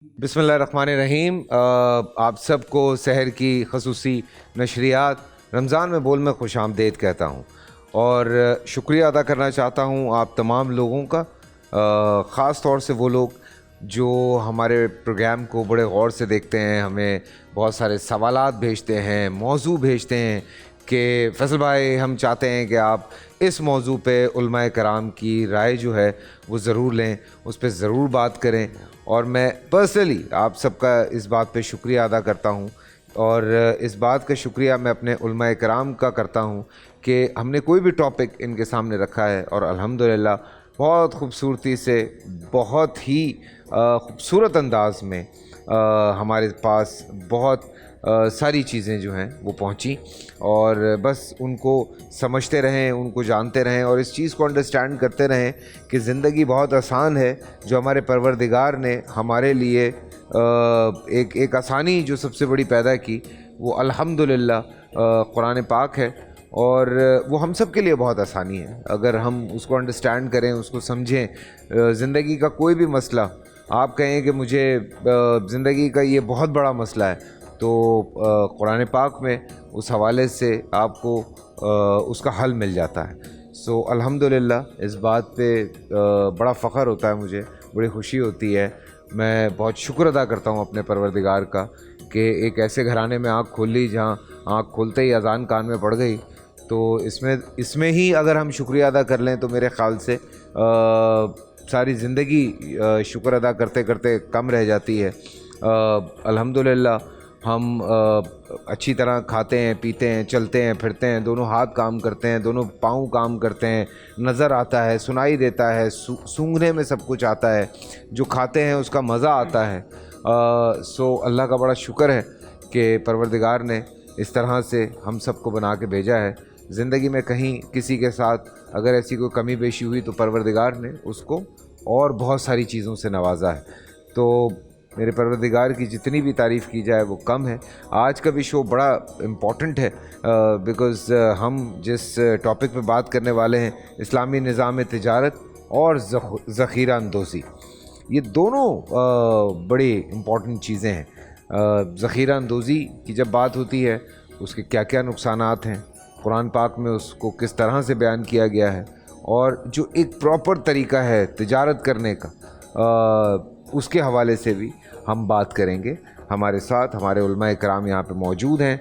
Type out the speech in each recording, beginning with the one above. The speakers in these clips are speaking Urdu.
بسم اللہ الرحمن الرحیم۔ آپ سب کو سحر کی خصوصی نشریات رمضان میں بول میں خوش آمدید کہتا ہوں اور شکریہ ادا کرنا چاہتا ہوں آپ تمام لوگوں کا، خاص طور سے وہ لوگ جو ہمارے پروگرام کو بڑے غور سے دیکھتے ہیں، ہمیں بہت سارے سوالات بھیجتے ہیں، موضوع بھیجتے ہیں کہ فیصل بھائی ہم چاہتے ہیں کہ آپ اس موضوع پہ علماء کرام کی رائے جو ہے وہ ضرور لیں، اس پہ ضرور بات کریں، اور میں پرسنلی آپ سب کا اس بات پہ شکریہ ادا کرتا ہوں، اور اس بات کا شکریہ میں اپنے علماء کرام کا کرتا ہوں کہ ہم نے کوئی بھی ٹاپک ان کے سامنے رکھا ہے اور الحمدللہ بہت خوبصورتی سے، بہت ہی خوبصورت انداز میں ہمارے پاس بہت ساری چیزیں جو ہیں وہ پہنچیں، اور بس ان کو سمجھتے رہیں، ان کو جانتے رہیں اور اس چیز کو انڈرسٹینڈ کرتے رہیں کہ زندگی بہت آسان ہے جو ہمارے پروردگار نے ہمارے لیے ایک آسانی جو سب سے بڑی پیدا کی وہ الحمدللہ قرآن پاک ہے، اور وہ ہم سب کے لیے بہت آسانی ہے اگر ہم اس کو انڈرسٹینڈ کریں، اس کو سمجھیں۔ زندگی کا کوئی بھی مسئلہ آپ کہیں کہ مجھے زندگی کا یہ بہت بڑا مسئلہ ہے، تو قرآن پاک میں اس حوالے سے آپ کو اس کا حل مل جاتا ہے۔ سو الحمدللہ اس بات پہ بڑا فخر ہوتا ہے، مجھے بڑی خوشی ہوتی ہے۔ میں بہت شکر ادا کرتا ہوں اپنے پروردگار کا کہ ایک ایسے گھرانے میں آنکھ کھول لی جہاں آنکھ کھولتے ہی اذان کان میں پڑ گئی، تو اس میں ہی اگر ہم شکریہ ادا کر لیں تو میرے خیال سے ساری زندگی شکر ادا کرتے کرتے کم رہ جاتی ہے۔ الحمدللہ ہم اچھی طرح کھاتے ہیں، پیتے ہیں، چلتے ہیں، پھرتے ہیں، دونوں ہاتھ کام کرتے ہیں، دونوں پاؤں کام کرتے ہیں، نظر آتا ہے، سنائی دیتا ہے، سونگھنے میں سب کچھ آتا ہے، جو کھاتے ہیں اس کا مزہ آتا ہے۔ سو اللہ کا بڑا شکر ہے کہ پروردگار نے اس طرح سے ہم سب کو بنا کے بھیجا ہے۔ زندگی میں کہیں کسی کے ساتھ اگر ایسی کوئی کمی بیشی ہوئی تو پروردگار نے اس کو اور بہت ساری چیزوں سے نوازا ہے، تو میرے پروردگار کی جتنی بھی تعریف کی جائے وہ کم ہے۔ آج کا بھی شو بڑا امپورٹنٹ ہے بیکاز ہم جس ٹاپک پہ بات کرنے والے ہیں اسلامی نظام تجارت اور ذخیرہ اندوزی، یہ دونوں بڑی امپورٹنٹ چیزیں ہیں۔ ذخیرہ اندوزی کی جب بات ہوتی ہے اس کے کیا کیا نقصانات ہیں، قرآن پاک میں اس کو کس طرح سے بیان کیا گیا ہے، اور جو ایک پراپر طریقہ ہے تجارت کرنے کا اس کے حوالے سے بھی ہم بات کریں گے۔ ہمارے ساتھ ہمارے علماء کرام یہاں پہ موجود ہیں۔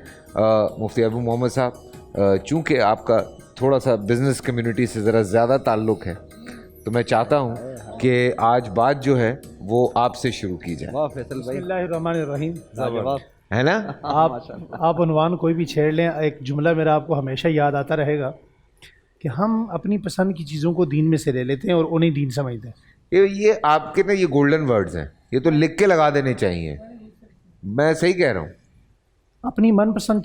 مفتی ابو محمد صاحب، چونکہ آپ کا تھوڑا سا بزنس کمیونٹی سے ذرا زیادہ تعلق ہے تو میں چاہتا ہوں کہ آج بات جو ہے وہ آپ سے شروع کی جائے۔ واہ فیصل بھائی، بسم اللہ الرحمن الرحیم۔ لاجواب ہے نا؟ آپ عنوان کوئی بھی چھیڑ لیں، ایک جملہ میرا آپ کو ہمیشہ یاد آتا رہے گا کہ ہم اپنی پسند کی چیزوں کو دین میں سے لے لیتے ہیں اور انہیں دین سمجھتے ہیں۔ یہ آپ کے نا یہ گولڈن ورڈز ہیں، یہ تو لکھ کے لگا دینے چاہیے۔ میں صحیح کہہ رہا ہوں؟ اپنی من پسند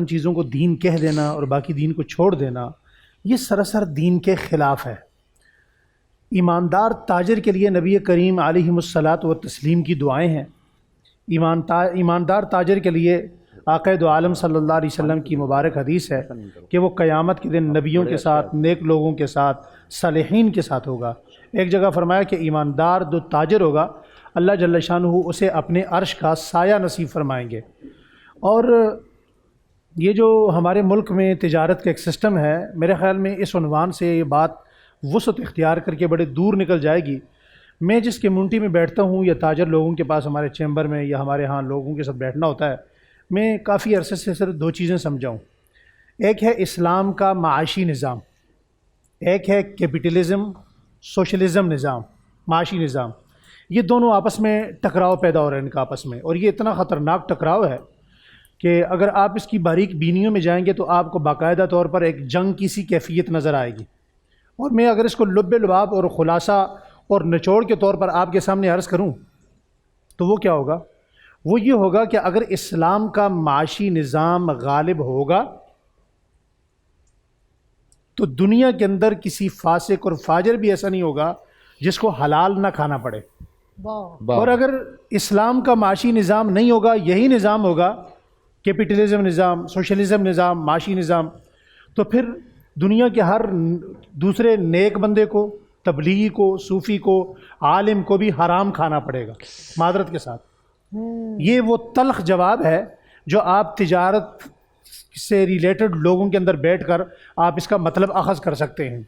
چیزوں کو دین کہہ دینا اور باقی دین کو چھوڑ دینا، یہ سراسر دین کے خلاف ہے۔ ایماندار تاجر کے لیے نبی کریم علیہ الصلاۃ والتسلیم کی دعائیں ہیں۔ ایماندار تاجر کے لیے آقا دو عالم صلی اللہ علیہ وسلم کی مبارک حدیث ہے کہ وہ قیامت کے دن نبیوں کے ساتھ، نیک لوگوں کے ساتھ، صالحین کے ساتھ ہوگا۔ ایک جگہ فرمایا کہ ایماندار جو تاجر ہوگا اللہ جل شانہ اسے اپنے عرش کا سایہ نصیب فرمائیں گے۔ اور یہ جو ہمارے ملک میں تجارت کا ایک سسٹم ہے، میرے خیال میں اس عنوان سے یہ بات وسعت اختیار کر کے بڑے دور نکل جائے گی۔ میں جس کمیونٹی میں بیٹھتا ہوں یا تاجر لوگوں کے پاس ہمارے چیمبر میں یا ہمارے ہاں لوگوں کے ساتھ بیٹھنا ہوتا ہے، میں کافی عرصے سے صرف دو چیزیں سمجھاؤں۔ ایک ہے اسلام کا معاشی نظام، ایک ہے کیپٹلزم، سوشلزم نظام، معاشی نظام۔ یہ دونوں آپس میں ٹکراؤ پیدا ہو رہا ہے ان کا آپس میں، اور یہ اتنا خطرناک ٹکراؤ ہے کہ اگر آپ اس کی باریک بینیوں میں جائیں گے تو آپ کو باقاعدہ طور پر ایک جنگ کی سی کیفیت نظر آئے گی۔ اور میں اگر اس کو لب لباب اور خلاصہ اور نچوڑ کے طور پر آپ کے سامنے عرض کروں تو وہ کیا ہوگا؟ وہ یہ ہوگا کہ اگر اسلام کا معاشی نظام غالب ہوگا تو دنیا کے اندر کسی فاسق اور فاجر بھی ایسا نہیں ہوگا جس کو حلال نہ کھانا پڑے۔ اور اگر اسلام کا معاشی نظام نہیں ہوگا، یہی نظام ہوگا، کیپٹلزم نظام، سوشلزم نظام، معاشی نظام، تو پھر دنیا کے ہر دوسرے نیک بندے کو، تبلیغی کو، صوفی کو، عالم کو بھی حرام کھانا پڑے گا معذرت کے ساتھ۔ یہ وہ تلخ جواب ہے جو آپ تجارت سے ریلیٹڈ لوگوں کے اندر بیٹھ کر آپ اس کا مطلب اخذ کر سکتے ہیں۔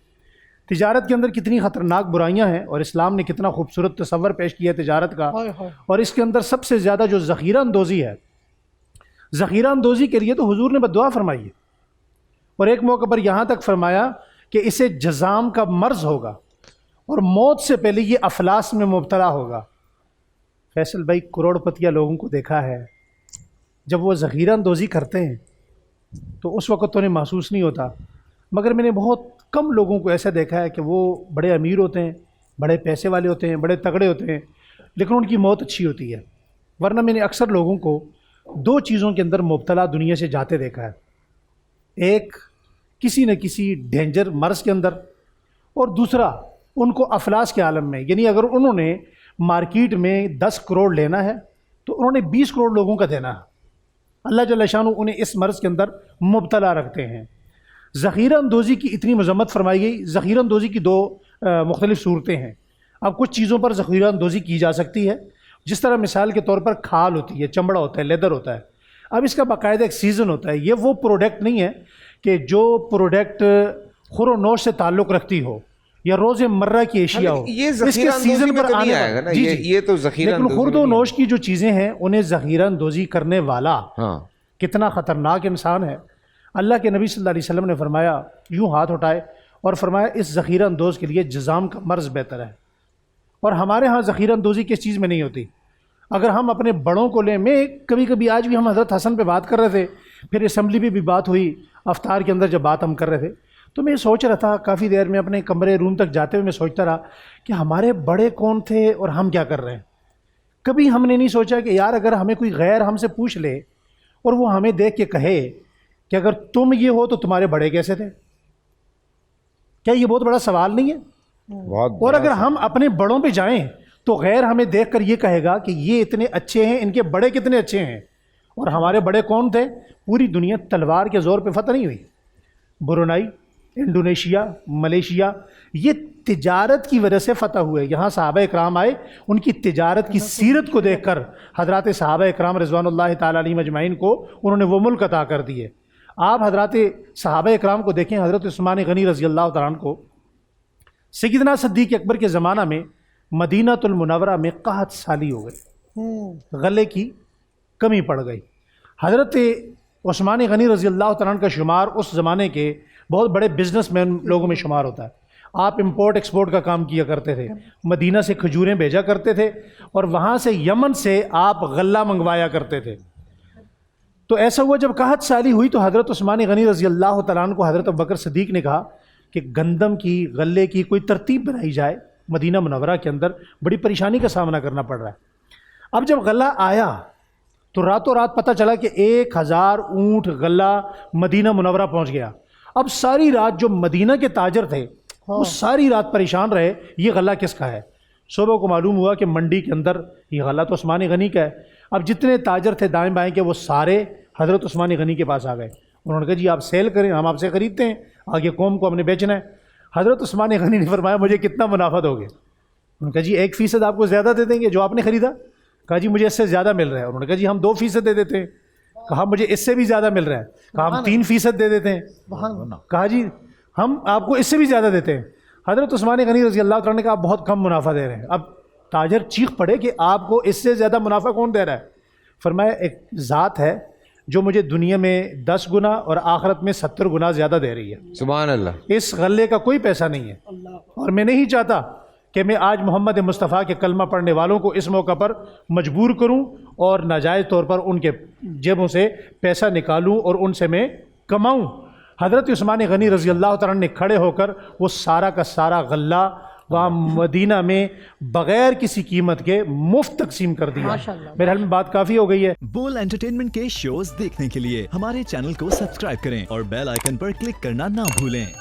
تجارت کے اندر کتنی خطرناک برائیاں ہیں، اور اسلام نے کتنا خوبصورت تصور پیش کیا ہے تجارت کا، اور اس کے اندر سب سے زیادہ جو ذخیرہ اندوزی ہے، ذخیرہ اندوزی کے لیے تو حضور نے بددعا فرمائی ہے، اور ایک موقع پر یہاں تک فرمایا کہ اسے جزام کا مرض ہوگا اور موت سے پہلے یہ افلاس میں مبتلا ہوگا۔ فیصل بھائی، کروڑ پتیہ لوگوں کو دیکھا ہے، جب وہ ذخیرہ اندوزی کرتے ہیں تو اس وقت تو انہیں محسوس نہیں ہوتا، مگر میں نے بہت کم لوگوں کو ایسا دیکھا ہے کہ وہ بڑے امیر ہوتے ہیں، بڑے پیسے والے ہوتے ہیں، بڑے تگڑے ہوتے ہیں، لیکن ان کی موت اچھی ہوتی ہے۔ ورنہ میں نے اکثر لوگوں کو دو چیزوں کے اندر مبتلا دنیا سے جاتے دیکھا ہے، ایک کسی نہ کسی ڈینجر مرض کے اندر، اور دوسرا ان کو افلاس کے عالم میں، یعنی اگر انہوں نے مارکیٹ میں 10 کروڑ لینا ہے تو انہوں نے 20 کروڑ لوگوں کا دینا ہے۔ اللہ جل شانہ انہیں اس مرض کے اندر مبتلا رکھتے ہیں۔ ذخیرہ اندوزی کی اتنی مذمت فرمائی گئی۔ ذخیرہ اندوزی کی دو مختلف صورتیں ہیں۔ اب کچھ چیزوں پر ذخیرہ اندوزی کی جا سکتی ہے، جس طرح مثال کے طور پر کھال ہوتی ہے، چمڑا ہوتا ہے، لیدر ہوتا ہے۔ اب اس کا باقاعدہ ایک سیزن ہوتا ہے۔ یہ وہ پروڈکٹ نہیں ہے کہ جو پروڈکٹ خور و نوش سے تعلق رکھتی ہو یا روز مرہ کی اشیاء ہو، یہ اس ذخیرہ کے سیزن اندوزی میں پر تو نہیں آنے آئے گا نا، جی یہ تو ذخیرہ لیکن اندوزی خرد میں و نہیں نوش کی جو چیزیں ہیں انہیں ذخیرہ اندوزی کرنے والا ہاں کتنا خطرناک انسان ہے۔ اللہ کے نبی صلی اللہ علیہ وسلم نے فرمایا، یوں ہاتھ اٹھائے اور فرمایا اس ذخیرہ اندوز کے لیے جزام کا مرض بہتر ہے۔ اور ہمارے ہاں ذخیرہ اندوزی کس چیز میں نہیں ہوتی؟ اگر ہم اپنے بڑوں کو لیں، میں کبھی کبھی آج بھی ہم حضرت حسن پہ بات کر رہے تھے، پھر اسمبلی پہ بھی بات ہوئی، افطار کے اندر جب بات ہم کر رہے تھے تو میں سوچ رہا تھا کافی دیر میں اپنے کمرے روم تک جاتے ہوئے میں سوچتا رہا کہ ہمارے بڑے کون تھے اور ہم کیا کر رہے ہیں۔ کبھی ہم نے نہیں سوچا کہ یار اگر ہمیں کوئی غیر ہم سے پوچھ لے اور وہ ہمیں دیکھ کے کہے کہ اگر تم یہ ہو تو تمہارے بڑے کیسے تھے، کیا یہ بہت بڑا سوال نہیں ہے؟ اور اگر ہم اپنے بڑوں پہ جائیں تو غیر ہمیں دیکھ کر یہ کہے گا کہ یہ اتنے اچھے ہیں، ان کے بڑے کتنے اچھے ہیں، اور ہمارے بڑے کون تھے؟ پوری دنیا تلوار کے زور پہ فتح نہیں ہوئی۔ برونائی، انڈونیشیا، ملیشیا، یہ تجارت کی وجہ سے فتح ہوئے۔ یہاں صحابہ اکرام آئے، ان کی تجارت کی سیرت کو دیکھ کر حضرات صحابہ اکرام رضوان اللہ تعالیٰ علیہم اجمعین کو انہوں نے وہ ملک عطا کر دیے۔ آپ حضرات صحابہ اکرام کو دیکھیں، حضرت عثمان غنی رضی اللہ تعالیٰ عنہ کو سیدنا صدیق اکبر کے زمانہ میں مدینہ المنورہ میں قحط سالی ہو گئی، غلے کی کمی پڑ گئی۔ حضرت عثمان غنی رضی اللہ تعالیٰ عنہ کا شمار اس زمانے کے بہت بڑے بزنس مین لوگوں میں شمار ہوتا ہے۔ آپ امپورٹ ایکسپورٹ کا کام کیا کرتے تھے، مدینہ سے کھجوریں بھیجا کرتے تھے، اور وہاں سے یمن سے آپ غلہ منگوایا کرتے تھے۔ تو ایسا ہوا جب قحط سالی ہوئی تو حضرت عثمان غنی رضی اللہ تعالیٰ عنہ کو حضرت ابوبکر صدیق نے کہا کہ گندم کی، غلے کی کوئی ترتیب بنائی جائے، مدینہ منورہ کے اندر بڑی پریشانی کا سامنا کرنا پڑ رہا ہے۔ اب جب غلہ آیا تو راتوں رات پتہ چلا کہ 1000 اونٹ غلہ مدینہ منورہ پہنچ گیا۔ اب ساری رات جو مدینہ کے تاجر تھے وہ ساری رات پریشان رہے، یہ غلہ کس کا ہے؟ صبح کو معلوم ہوا کہ منڈی کے اندر یہ غلہ تو عثمان غنی کا ہے۔ اب جتنے تاجر تھے دائیں بائیں کے وہ سارے حضرت عثمان غنی کے پاس آ گئے۔ انہوں نے کہا جی آپ سیل کریں، ہم آپ سے خریدتے ہیں، آگے قوم کو ہم نے بیچنا ہے۔ حضرت عثمان غنی نے فرمایا مجھے کتنا منافع دو گے؟ انہوں نے کہا جی 1% آپ کو زیادہ دے دیں گے جو آپ نے خریدا۔ کہا جی مجھے اس سے زیادہ مل رہا ہے۔ انہوں نے کہا جی ہم 2% دے دیتے ہیں۔ کہا مجھے اس سے بھی زیادہ مل رہا ہے۔ کہا ہم 3% دے دیتے ہیں۔ کہا جی ہم آپ کو اس سے بھی زیادہ دیتے ہیں۔ حضرت عثمان غنی رضی اللہ تعالیٰ نے کہا آپ بہت کم منافع دے رہے ہیں۔ اب تاجر چیخ پڑے کہ آپ کو اس سے زیادہ منافع کون دے رہا ہے؟ فرمایا ایک ذات ہے جو مجھے دنیا میں 10 گنا اور آخرت میں 70 گنا زیادہ دے رہی ہے۔ سبحان اللہ۔ اس غلے کا کوئی پیسہ نہیں ہے، اور میں نہیں چاہتا کہ میں آج محمد مصطفیٰ کے کلمہ پڑھنے والوں کو اس موقع پر مجبور کروں اور ناجائز طور پر ان کے جیبوں سے پیسہ نکالوں اور ان سے میں کماؤں۔ حضرت عثمان غنی رضی اللہ تعالیٰ نے کھڑے ہو کر وہ سارا کا سارا غلہ وہاں مدینہ میں بغیر کسی قیمت کے مفت تقسیم کر دیا۔ میرے حال میں بات کافی ہو گئی ہے۔ بول انٹرٹینمنٹ کے شوز دیکھنے کے لیے ہمارے چینل کو سبسکرائب کریں اور بیل آئیکن پر کلک کرنا نہ بھولیں۔